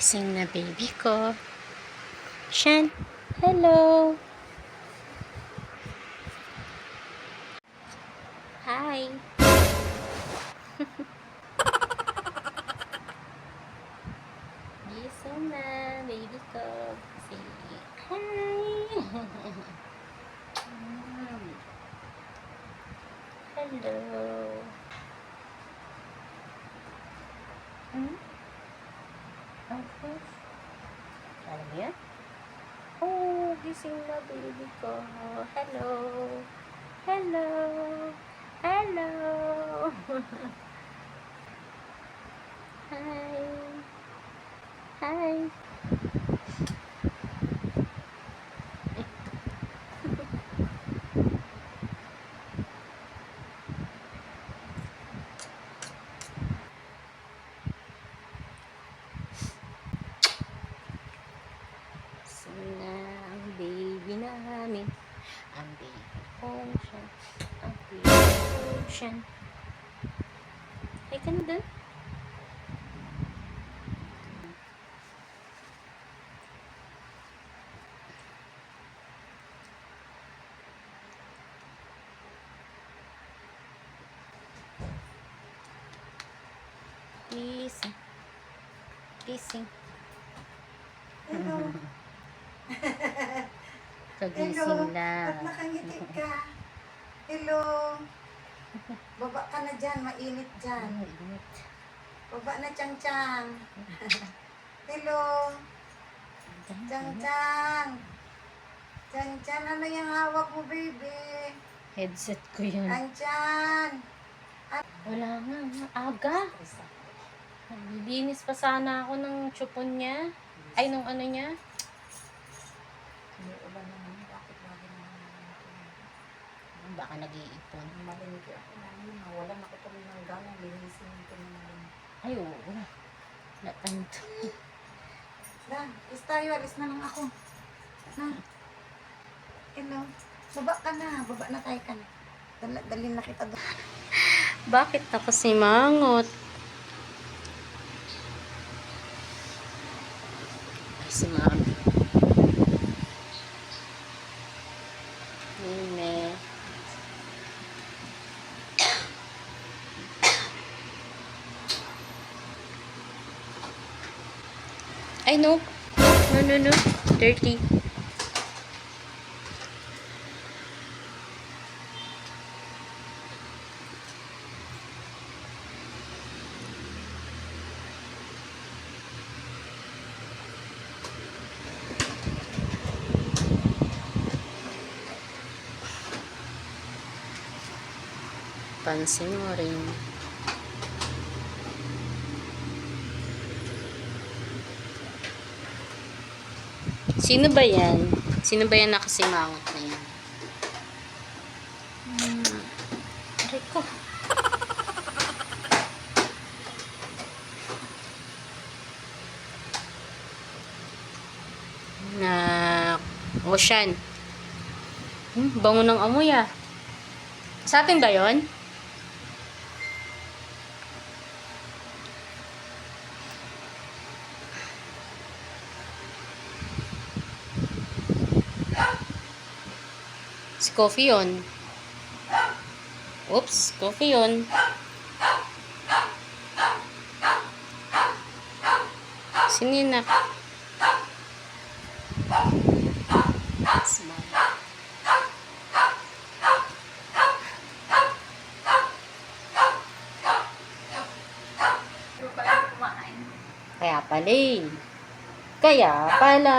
Gising na baby ko. Shan, hello. Hi. Gising na baby ko. Say hi. Hello. Okay. Alam mo yan? Oh, gising na baby ko. Hello. Hello. Hello. Hi. Hi. Sana ang baby namin. Ang baby ocean. Ang baby ocean. Ay, ka na doon? Gising. Gising. Hello. Kagising lang. Ba't nakangiti ka? Hello. Baba ka na dyan, mainit dyan. Init. Baba na, Chang-Chang. Hello. Chang-Chang. Chang-Chang, ano yung hawak mo, baby? Headset ko yun. Andyan. Wala nga. Aga. Naglilinis pa sana ako ng chupon niya. Ay, nung ano niya. Ulan naman, bakit lagi naman Baka nag-iipon. malingki ako namin. Nawalan ako tuloy ng gana. Linisin ito naman. Ay, oo. Natanto. Na, is tayo. Alis na lang ako. Na. Hello. Baba ka na. Baba na tayo ka na. Dalhin na kita doon. Bakit ako si Mangot? Ay, si Mami. Nene. Ay, no. No. Dirty. Pansin mo rin. Sino ba yan? Sino ba yan nakasimangot na yan? Aray ko. Na Ocean. Bango ng amoy ah. Sa atin ba yun? Si Coffee yun. Oops, Coffee yun. Sininak. Smile. Kaya pala eh. Kaya pala.